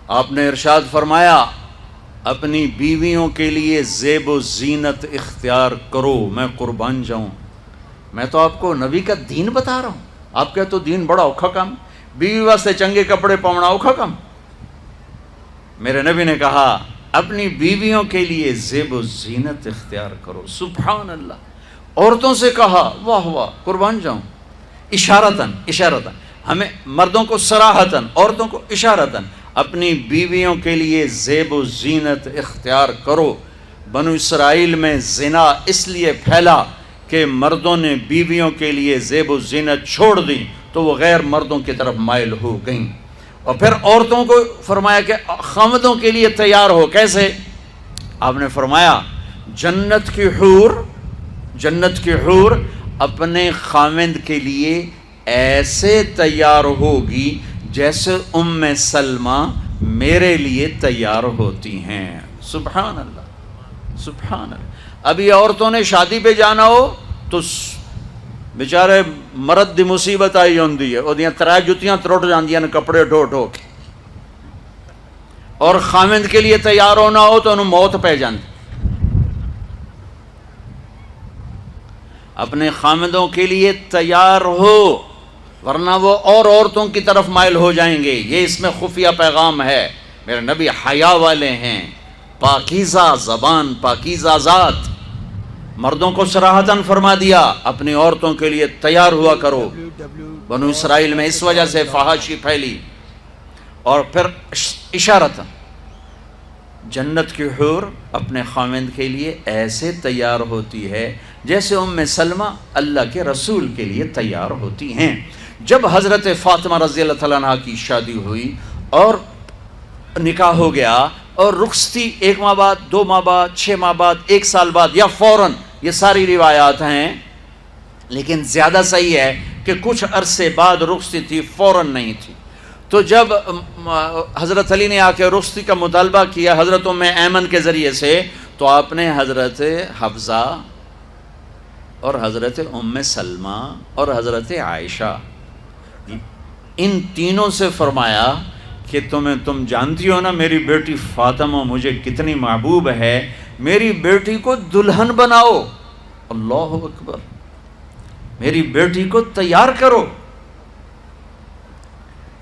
آپ نے ارشاد فرمایا اپنی بیویوں کے لیے زیب و زینت اختیار کرو، میں قربان جاؤں۔ میں تو آپ کو نبی کا دین بتا رہا ہوں، آپ کہتے تو دین بڑا اوکھا کام، بیوی واسطے چنگے کپڑے پاؤنا اوکھا کام۔ میرے نبی نے کہا اپنی بیویوں کے لیے زیب و زینت اختیار کرو۔ سبحان اللہ۔ عورتوں سے کہا، واہ واہ، قربان جاؤں، اشارتاً ہمیں مردوں کو صراحتاً، عورتوں کو اشارتاً، اپنی بیویوں کے لیے زیب و زینت اختیار کرو۔ بنو اسرائیل میں زنا اس لیے پھیلا کہ مردوں نے بیویوں کے لیے زیب و زینت چھوڑ دی تو وہ غیر مردوں کی طرف مائل ہو گئیں۔ اور پھر عورتوں کو فرمایا کہ خامدوں کے لیے تیار ہو۔ کیسے؟ آپ نے فرمایا جنت کی حور اپنے خامند کے لیے ایسے تیار ہوگی جیسے ام سلمہ میرے لیے تیار ہوتی ہیں۔ سبحان اللہ، سبحان اللہ۔ ابھی عورتوں نے شادی پہ جانا ہو تو بیچارے مرد دی مصیبت آئی ہوندی ہے، وہ ترائے جتیاں ترٹ جاندیاں نے کپڑے ڈھو ڈھو کے، اور خامند کے لیے تیار ہونا ہو تو انہوں موت پہ جاندی۔ اپنے خامدوں کے لیے تیار ہو ورنہ وہ اور عورتوں کی طرف مائل ہو جائیں گے۔ یہ اس میں خفیہ پیغام ہے۔ میرے نبی حیا والے ہیں، پاکیزہ زبان، پاکیزہ ذات۔ مردوں کو صراحتاً فرما دیا اپنی عورتوں کے لیے تیار ہوا کرو۔ بنو اسرائیل میں اس وجہ سے فحاشی پھیلی۔ اور پھر اشارتاً جنت کی حور اپنے خامند کے لیے ایسے تیار ہوتی ہے جیسے ام سلمہ اللہ کے رسول کے لیے تیار ہوتی ہیں۔ جب حضرت فاطمہ رضی اللہ تعالیٰ عنہ کی شادی ہوئی اور نکاح ہو گیا اور رخصتی 1 ماہ بعد، 2 ماہ بعد، 6 ماہ بعد، 1 سال بعد یا فوراً، یہ ساری روایات ہیں، لیکن زیادہ صحیح ہے کہ کچھ عرصے بعد رخصتی تھی، فوراً نہیں تھی۔ تو جب حضرت علی نے آ کے رخصتی کا مطالبہ کیا حضرت ام ایمن کے ذریعے سے، تو آپ نے حضرت حفصہ اور حضرت ام سلمہ اور حضرت عائشہ ان تینوں سے فرمایا کہ تم جانتی ہو نا میری بیٹی فاطمہ مجھے کتنی محبوب ہے، میری بیٹی کو دلہن بناؤ۔ اللہ اکبر، میری بیٹی کو تیار کرو۔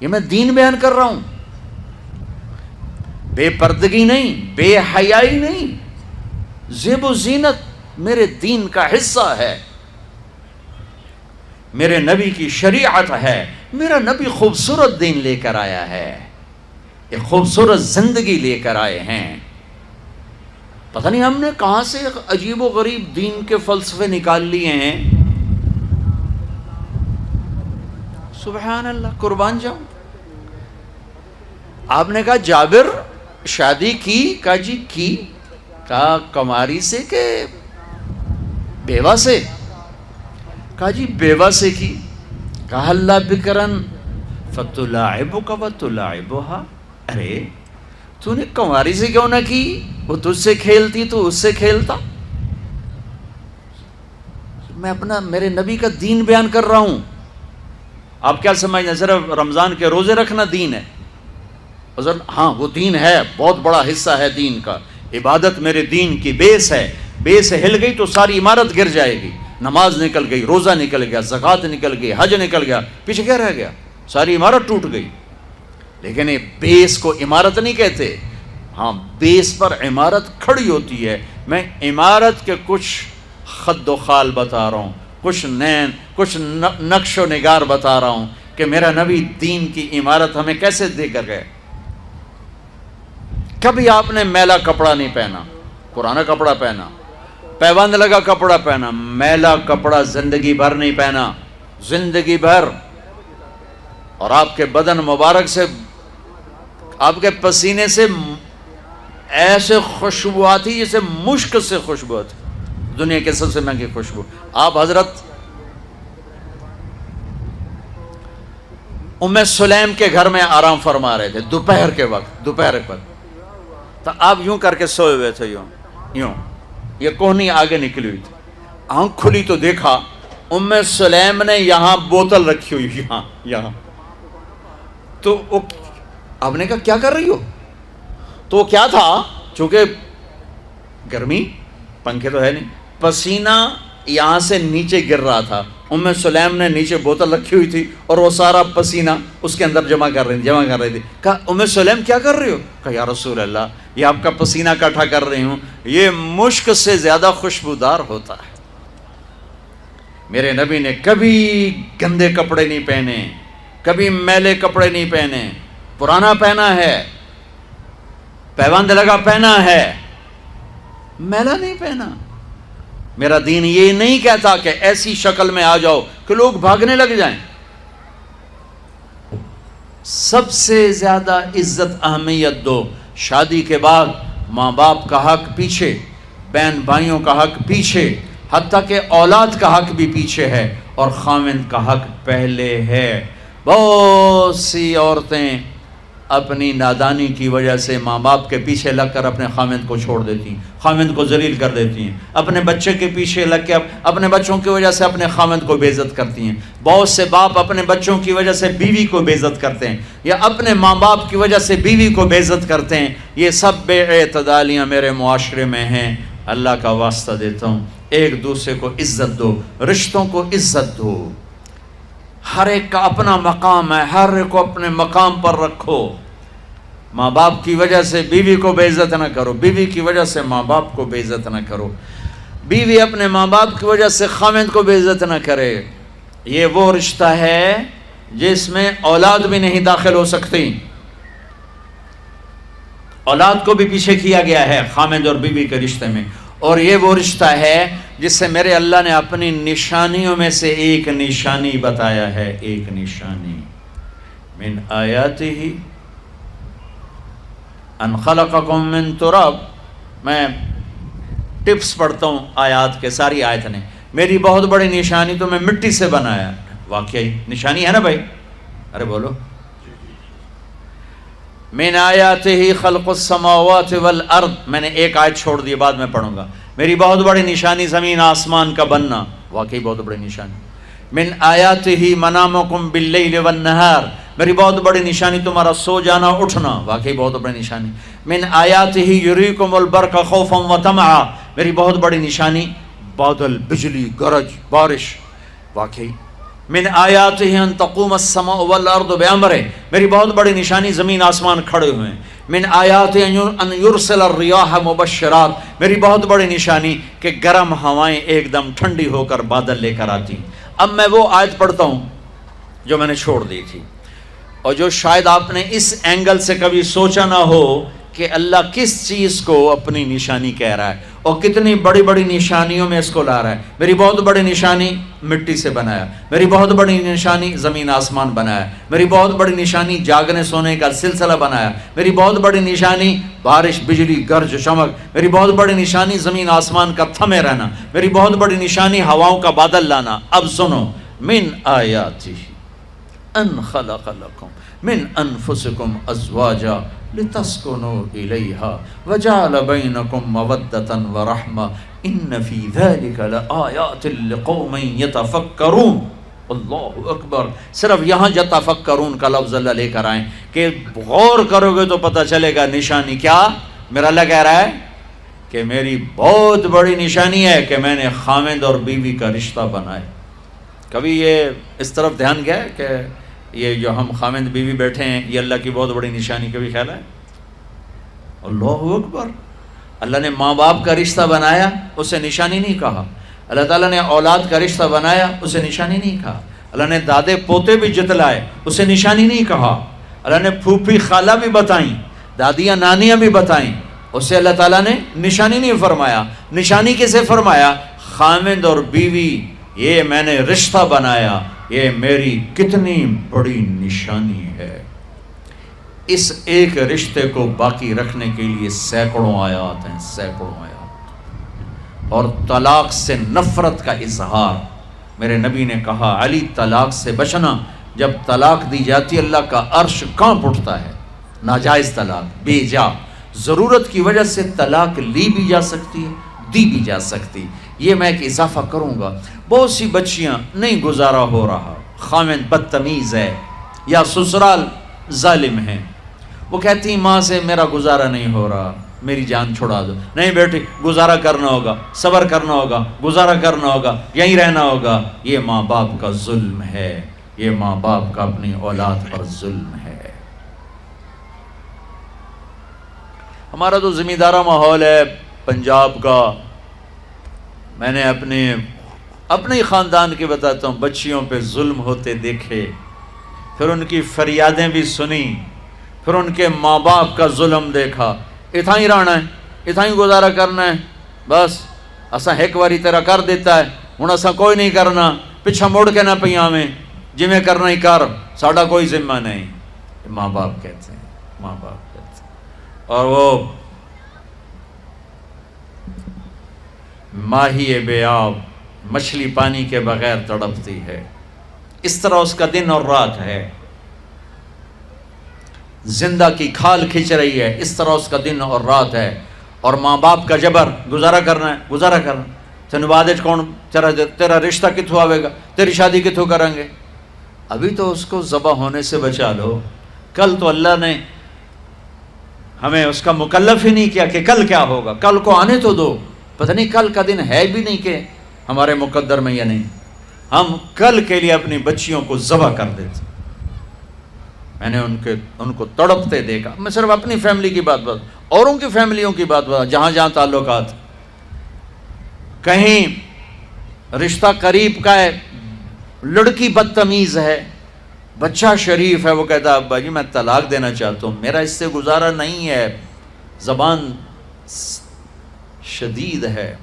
یہ میں دین بیان کر رہا ہوں، بے پردگی نہیں، بے حیائی نہیں، زیب و زینت میرے دین کا حصہ ہے، میرے نبی کی شریعت ہے۔ میرا نبی خوبصورت دین لے کر آیا ہے، ایک خوبصورت زندگی لے کر آئے ہیں۔ پتہ نہیں ہم نے کہاں سے عجیب و غریب دین کے فلسفے نکال لیے ہیں۔ سبحان اللہ، قربان جاؤں۔ آپ نے کہا جابر شادی کی؟ کہا جی کی۔ کہا کماری سے کہ بیوہ سے؟ کہا جی بیوہ سے کی۔ کہا اللہ بکرن فتلاعبک وتلاعبها، ارے تو نے کماری سے کیوں نہ کی؟ وہ تجھ سے کھیلتی تو اس سے کھیلتا۔ میں میرے نبی کا دین بیان کر رہا ہوں۔ آپ کیا سمجھنا صرف رمضان کے روزے رکھنا دین ہے؟ ہاں وہ دین ہے، بہت بڑا حصہ ہے دین کا۔ عبادت میرے دین کی بیس ہے، بیس ہل گئی تو ساری عمارت گر جائے گی۔ نماز نکل گئی، روزہ نکل گیا، زکوٰۃ نکل گئی، حج نکل گیا، پیچھے کیا رہ گیا؟ ساری عمارت ٹوٹ گئی۔ لیکن یہ بیس کو عمارت نہیں کہتے، ہاں بیس پر عمارت کھڑی ہوتی ہے۔ میں عمارت کے کچھ خد و خال بتا رہا ہوں، کچھ نقش و نگار بتا رہا ہوں کہ میرا نبی دین کی عمارت ہمیں کیسے دے کر گئے۔ کبھی آپ نے میلا کپڑا نہیں پہنا، پرانا کپڑا پہنا، پیبند لگا کپڑا پہنا، میلا کپڑا زندگی بھر نہیں پہنا، زندگی بھر۔ اور آپ کے بدن مبارک سے، آپ کے پسینے سے ایسے خوشبو آتی جیسے مشک سے خوشبو آتی، دنیا کے سب سے مہنگی خوشبو۔ آپ حضرت ام سلیم کے گھر میں آرام فرما رہے تھے دوپہر کے وقت، تو آپ یوں کر کے سوئے ہوئے تھے، یوں یہ کوہنی آگے نکلی ہوئی تھی۔ آنکھ کھلی تو دیکھا ام سلیم نے یہاں بوتل رکھی ہوئی، یہاں۔ تو آپ نے کہا کیا کر رہی ہو؟ تو کیا تھا، چونکہ گرمی، پنکھے تو ہے نہیں، پسینہ یہاں سے نیچے گر رہا تھا، ام سلیم نے نیچے بوتل رکھی ہوئی تھی اور وہ سارا پسینہ اس کے اندر جمع کر رہی تھی. کہا ام سلیم کیا کر رہی ہو؟ کہا یا رسول اللہ یہ آپ کا پسینہ اکٹھا کر رہی ہوں، یہ مشک سے زیادہ خوشبودار ہوتا ہے. میرے نبی نے کبھی گندے کپڑے نہیں پہنے، کبھی میلے کپڑے نہیں پہنے، پرانا پہنا ہے، پیوند لگا پہنا ہے، میلا نہیں پہنا. میرا دین یہ نہیں کہتا کہ ایسی شکل میں آ جاؤ کہ لوگ بھاگنے لگ جائیں. سب سے زیادہ عزت اہمیت دو. شادی کے بعد ماں باپ کا حق پیچھے، بہن بھائیوں کا حق پیچھے، حتیٰ کہ اولاد کا حق بھی پیچھے ہے اور خاوند کا حق پہلے ہے. بہت سی عورتیں اپنی نادانی کی وجہ سے ماں باپ کے پیچھے لگ کر اپنے خاوند کو چھوڑ دیتی ہیں، خاوند کو ذلیل کر دیتی ہیں. اپنے بچے کے پیچھے لگ کے اپنے بچوں کی وجہ سے اپنے خاوند کو بے عزت کرتی ہیں. بہت سے باپ اپنے بچوں کی وجہ سے بیوی کو بے عزت کرتے ہیں، یا اپنے ماں باپ کی وجہ سے بیوی کو بے عزت کرتے ہیں. یہ سب بے اعتدالیاں میرے معاشرے میں ہیں. اللہ کا واسطہ دیتا ہوں، ایک دوسرے کو عزت دو، رشتوں کو عزت دو. ہر ایک کا اپنا مقام ہے، ہر ایک کو اپنے مقام پر رکھو. ماں باپ کی وجہ سے بیوی کو بے عزت نہ کرو، بیوی کی وجہ سے ماں باپ کو بے عزت نہ کرو، بیوی اپنے ماں باپ کی وجہ سے خاوند کو بے عزت نہ کرے. یہ وہ رشتہ ہے جس میں اولاد بھی نہیں داخل ہو سکتی. اولاد کو بھی پیچھے کیا گیا ہے خاوند اور بیوی کے رشتے میں. اور یہ وہ رشتہ ہے جس سے میرے اللہ نے اپنی نشانیوں میں سے ایک نشانی بتایا ہے. ایک نشانی، من آیاتہ ان خلقکم من تراب. میں ٹپس پڑھتا ہوں آیات کے، ساری آیت نے. میری بہت بڑی نشانی تو میں مٹی سے بنایا. واقعی نشانی ہے نا بھائی؟ ارے بولو. من آیاتہ خلق السماوات والارض. میں نے ایک آیت چھوڑ دی، بعد میں پڑھوں گا. میری بہت بڑی نشانی زمین آسمان کا بننا. واقعی بہت بڑی نشانی. من آیاتہ منامکم باللیل والنہار. میری بہت بڑی نشانی تمہارا سو جانا اٹھنا. واقعی بہت بڑی نشانی. من آیاتہ یریکم البرق خوفا وطمعا. میری بہت بڑی نشانی بادل، بجلی، گرج، بارش. واقعی. من آیاتہ ان تقوم السماء والارض بامرہ. میری بہت بڑی نشانی زمین آسمان کھڑے ہوئے ہیں. من آیاتہ ان یرسل الریاح مبشرات. میری بہت بڑی نشانی کہ گرم ہوائیں ایک دم ٹھنڈی ہو کر بادل لے کر آتی. اب میں وہ آیت پڑھتا ہوں جو میں نے چھوڑ دی تھی، اور جو شاید آپ نے اس اینگل سے کبھی سوچا نہ ہو کہ اللہ کس چیز کو اپنی نشانی کہہ رہا ہے اور کتنی بڑی بڑی نشانیوں میں اس کو لا رہا ہے. میری بہت بڑی نشانی مٹی سے بنایا. میری بہت بڑی نشانی زمین آسمان بنایا. میری بہت بڑی نشانی جاگنے سونے کا سلسلہ بنایا. میری بہت بڑی نشانی بارش، بجلی، گرج، چمک. میری بہت بڑی نشانی زمین آسمان کا تھمے رہنا. میری بہت بڑی نشانی ہواؤں کا بادل لانا. اب سنو، من آیاتہ ان خلق لکم من انفسکم ازواجا لتسکنوا الیہا وجعل بینکم مودۃ ورحمہ ان فی ذلک لآیات لقوم یتفکرون. اللہ اکبر. صرف یہاں یتفکرون کا لفظ اللہ لے کر آئیں کہ غور کرو گے تو پتہ چلے گا نشانی کیا. میرا اللہ کہہ رہا ہے کہ میری بہت بڑی نشانی ہے کہ میں نے خاوند اور بیوی کا رشتہ بنایا. کبھی یہ اس طرف دھیان گیا ہے کہ یہ جو ہم خاوند بیوی بیٹھے ہیں یہ اللہ کی بہت بڑی نشانی؟ کبھی خیال ہے؟ اللہ اکبر. اللہ نے ماں باپ کا رشتہ بنایا، اسے نشانی نہیں کہا. اللہ تعالیٰ نے اولاد کا رشتہ بنایا، اسے نشانی نہیں کہا. اللہ نے دادے پوتے بھی جتلائے، اسے نشانی نہیں کہا. اللہ نے پھوپھی خالہ بھی بتائیں، دادیاں نانیاں بھی بتائیں، اسے اللہ تعالیٰ نے نشانی نہیں فرمایا. نشانی کسے فرمایا؟ خاوند اور بیوی، یہ میں نے رشتہ بنایا، یہ میری کتنی بڑی نشانی ہے. اس ایک رشتے کو باقی رکھنے کے لیے سینکڑوں آیات ہیں، سینکڑوں آیات. اور طلاق سے نفرت کا اظہار. میرے نبی نے کہا علی طلاق سے بچنا. جب طلاق دی جاتی اللہ کا عرش کانپ اٹھتا ہے. ناجائز طلاق، بے جا، ضرورت کی وجہ سے طلاق لی بھی جا سکتی ہے، دی بھی جا سکتی. یہ میں ایک اضافہ کروں گا. بہت سی بچیاں نہیں گزارا ہو رہا، خاوند بدتمیز ہے یا سسرال ظالم ہیں، وہ کہتی ماں سے میرا گزارا نہیں ہو رہا، میری جان چھڑا دو. نہیں بیٹی، گزارا کرنا ہوگا، صبر کرنا ہوگا، گزارا کرنا ہوگا، یہیں رہنا ہوگا. یہ ماں باپ کا ظلم ہے، یہ ماں باپ کا اپنی اولاد پر ظلم ہے. ہمارا تو زمیندارہ ماحول ہے پنجاب کا. میں نے اپنے خاندان کی بتاتا ہوں، بچیوں پہ ظلم ہوتے دیکھے، پھر ان کی فریادیں بھی سنی، پھر ان کے ماں باپ کا ظلم دیکھا. اتھا ہی رہنا ہے، اتھا ہی گزارا کرنا ہے، بس اساں ایک باری تیرا کر دیتا ہے، ہن اساں کوئی نہیں کرنا، پچھا مڑ کے نہ پیاویں، جویں کرنا ہی کر، ساڈا کوئی ذمہ نہیں. ماں باپ کہتے ہیں، ماں باپ کہتے ہیں. اور وہ ماہی بے آب، مچھلی پانی کے بغیر تڑپتی ہے، اس طرح اس کا دن اور رات ہے. زندہ کی کھال کھچ رہی ہے، اس طرح اس کا دن اور رات ہے. اور ماں باپ کا جبر، گزارا کرنا ہے، گزارا کرنا. تینوں بعد کون تیرا رشتہ کتوں آئے گا، تیری شادی کتوں کریں گے. ابھی تو اس کو ذبح ہونے سے بچا لو. کل تو اللہ نے ہمیں اس کا مکلف ہی نہیں کیا کہ کل کیا ہوگا، کل کو آنے تو دو. پتہ نہیں کل کا دن ہے بھی نہیں کہ ہمارے مقدر میں یا نہیں. ہم کل کے لیے اپنی بچیوں کو ذبح کر دیتے. میں نے ان کو تڑپتے دیکھا. میں صرف اپنی فیملی کی بات اوروں کی فیملیوں کی بات جہاں جہاں تعلقات. کہیں رشتہ قریب کا ہے، لڑکی بدتمیز ہے، بچہ شریف ہے، وہ کہتا ہے ابا جی میں طلاق دینا چاہتا ہوں، میرا اس سے گزارا نہیں ہے، زبان شدید ہے.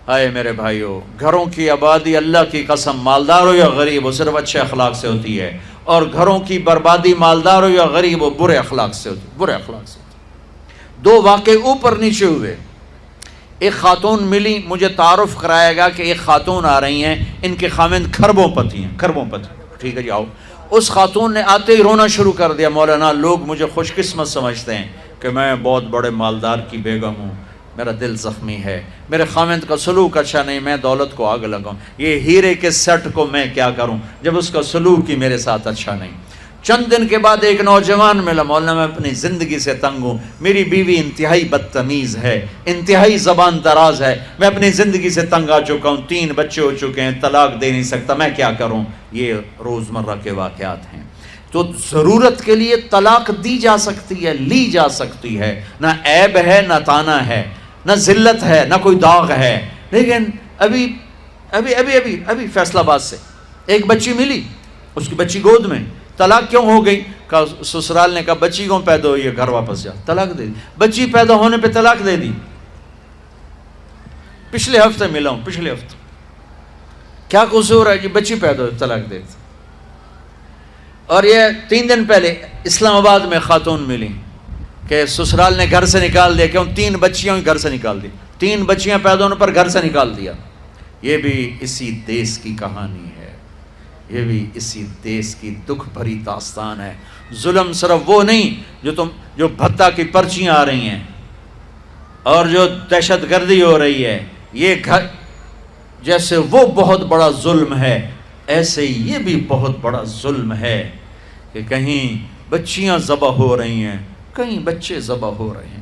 آئے میرے بھائیو، گھروں کی آبادی اللہ کی قسم، مالدار ہو یا غریب ہو، صرف اچھے اخلاق سے ہوتی ہے. اور گھروں کی بربادی مالدار ہو یا غریب ہو، برے اخلاق سے ہوتی ہے، برے اخلاق سے ہوتی ہے. دو واقعے اوپر نیچے ہوئے. ایک خاتون ملی، مجھے تعارف کرایا گیا کہ ایک خاتون آ رہی ہیں، ان کے خاوند کھربوں پتی ہیں، کھربوں پتی. ٹھیک ہے جی آؤ. اس خاتون نے آتے ہی رونا شروع کر دیا. مولانا لوگ مجھے خوش قسمت سمجھتے ہیں کہ میں بہت بڑے مالدار کی بیگم ہوں، میرا دل زخمی ہے، میرے خاوند کا سلوک اچھا نہیں، میں دولت کو آگ لگاؤں، یہ ہیرے کے سیٹ کو میں کیا کروں جب اس کا سلوک ہی میرے ساتھ اچھا نہیں. چند دن کے بعد ایک نوجوان ملا. مولانا میں اپنی زندگی سے تنگ ہوں، میری بیوی انتہائی بدتمیز ہے، انتہائی زبان دراز ہے، میں اپنی زندگی سے تنگ آ چکا ہوں، 3 بچے ہو چکے ہیں، طلاق دے نہیں سکتا، میں کیا کروں. یہ روزمرہ کے واقعات ہیں. تو ضرورت کے لیے طلاق دی جا سکتی ہے، لی جا سکتی ہے، نہ عیب ہے، نہ تانا ہے، نہ ذلت ہے، نہ کوئی داغ ہے. لیکن ابھی فیصل آباد سے ایک بچی ملی، اس کی بچی گود میں. طلاق کیوں ہو گئی؟ کہا سسرال نے کہا بچی کیوں پیدا ہوئی ہے، گھر واپس جا. طلاق دے دی. بچی پیدا ہونے پہ طلاق دے دی. پچھلے ہفتے ملا ہوں، پچھلے ہفتے. کیا قصور ہے جی، بچی پیدا ہوئی طلاق دے دی. اور یہ 3 دن پہلے اسلام آباد میں خاتون ملی کہ سسرال نے گھر سے نکال دیا. کیوں؟ 3 بچیاں گھر سے نکال دی. 3 بچیاں پیدا ہونے پر گھر سے نکال دیا. یہ بھی اسی دیس کی کہانی ہے، یہ بھی اسی دیس کی دکھ بھری داستان ہے. ظلم صرف وہ نہیں جو بھتہ کی پرچیاں آ رہی ہیں اور جو دہشت گردی ہو رہی ہے، یہ گھر جیسے وہ بہت بڑا ظلم ہے، ایسے یہ بھی بہت بڑا ظلم ہے کہ کہیں بچیاں ذبح ہو رہی ہیں، کہیں بچے ذبح ہو رہے ہیں.